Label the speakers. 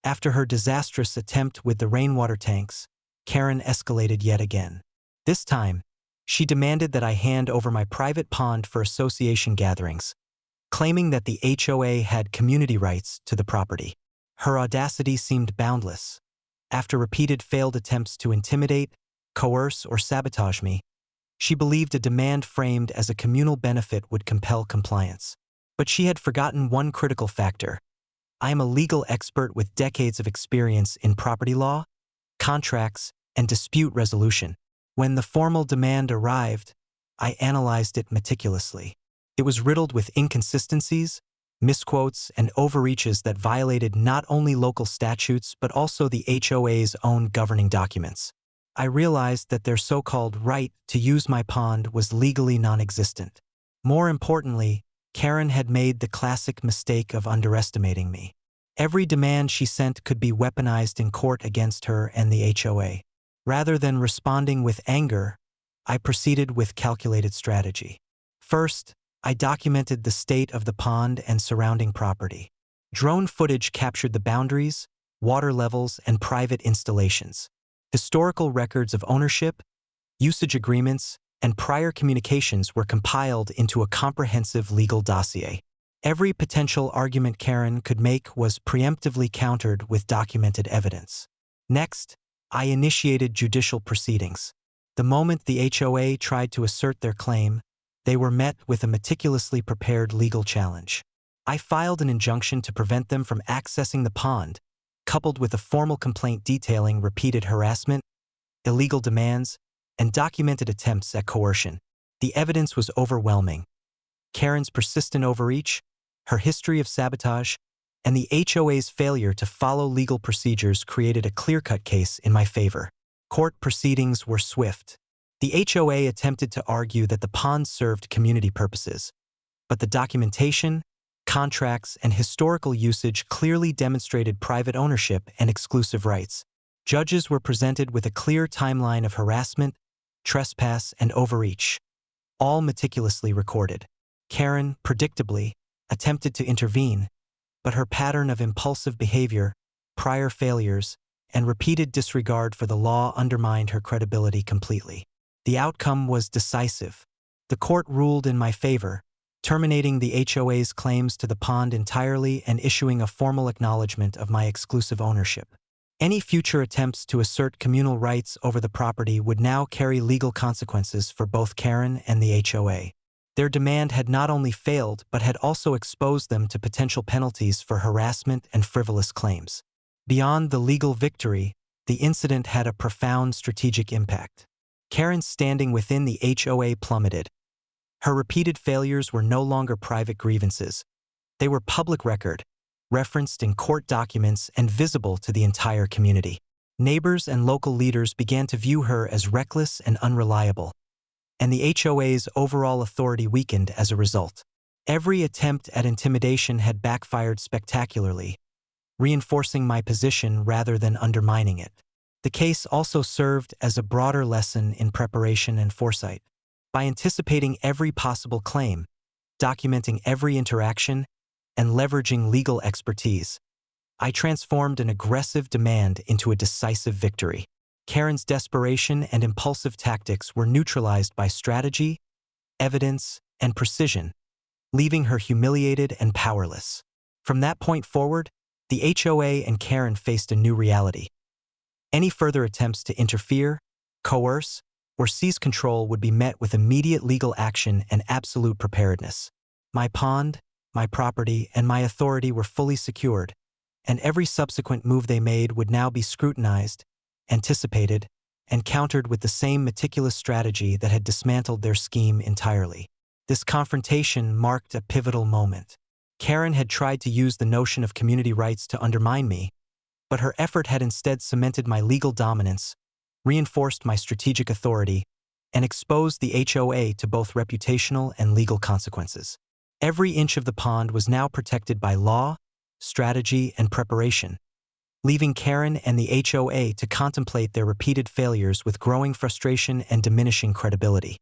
Speaker 1: After her disastrous attempt with the rainwater tanks, Karen escalated yet again. This time, she demanded that I hand over my private pond for association gatherings, claiming that the HOA had community rights to the property. Her audacity seemed boundless. After repeated failed attempts to intimidate, coerce, or sabotage me, she believed a demand framed as a communal benefit would compel compliance. But she had forgotten one critical factor. I am a legal expert with decades of experience in property law, contracts, and dispute resolution. When the formal demand arrived, I analyzed it meticulously. It was riddled with inconsistencies, misquotes, and overreaches that violated not only local statutes but also the HOA's own governing documents. I realized that their so-called right to use my pond was legally non-existent. More importantly, Karen had made the classic mistake of underestimating me. Every demand she sent could be weaponized in court against her and the HOA. Rather than responding with anger, I proceeded with calculated strategy. First, I documented the state of the pond and surrounding property. Drone footage captured the boundaries, water levels, and private installations. Historical records of ownership, usage agreements, and prior communications were compiled into a comprehensive legal dossier. Every potential argument Karen could make was preemptively countered with documented evidence. Next, I initiated judicial proceedings. The moment the HOA tried to assert their claim, they were met with a meticulously prepared legal challenge. I filed an injunction to prevent them from accessing the pond, coupled with a formal complaint detailing repeated harassment, illegal demands, and documented attempts at coercion. The evidence was overwhelming. Karen's persistent overreach, her history of sabotage, and the HOA's failure to follow legal procedures created a clear-cut case in my favor. Court proceedings were swift. The HOA attempted to argue that the pond served community purposes, but the documentation, contracts, and historical usage clearly demonstrated private ownership and exclusive rights. Judges were presented with a clear timeline of harassment, trespass, and overreach, all meticulously recorded. Karen, predictably, attempted to intervene, but her pattern of impulsive behavior, prior failures, and repeated disregard for the law undermined her credibility completely. The outcome was decisive. The court ruled in my favor, terminating the HOA's claims to the pond entirely and issuing a formal acknowledgement of my exclusive ownership. Any future attempts to assert communal rights over the property would now carry legal consequences for both Karen and the HOA. Their demand had not only failed but had also exposed them to potential penalties for harassment and frivolous claims. Beyond the legal victory, the incident had a profound strategic impact. Karen's standing within the HOA plummeted. Her repeated failures were no longer private grievances. They were public record, referenced in court documents and visible to the entire community. Neighbors and local leaders began to view her as reckless and unreliable, and the HOA's overall authority weakened as a result. Every attempt at intimidation had backfired spectacularly, reinforcing my position rather than undermining it. The case also served as a broader lesson in preparation and foresight. By anticipating every possible claim, documenting every interaction, and leveraging legal expertise, I transformed an aggressive demand into a decisive victory. Karen's desperation and impulsive tactics were neutralized by strategy, evidence, and precision, leaving her humiliated and powerless. From that point forward, the HOA and Karen faced a new reality. Any further attempts to interfere, coerce, or seize control would be met with immediate legal action and absolute preparedness. My pond, my property, and my authority were fully secured, and every subsequent move they made would now be scrutinized, anticipated, and countered with the same meticulous strategy that had dismantled their scheme entirely. This confrontation marked a pivotal moment. Karen had tried to use the notion of community rights to undermine me, but her effort had instead cemented my legal dominance, reinforced my strategic authority, and exposed the HOA to both reputational and legal consequences. Every inch of the pond was now protected by law, strategy, and preparation, leaving Karen and the HOA to contemplate their repeated failures with growing frustration and diminishing credibility.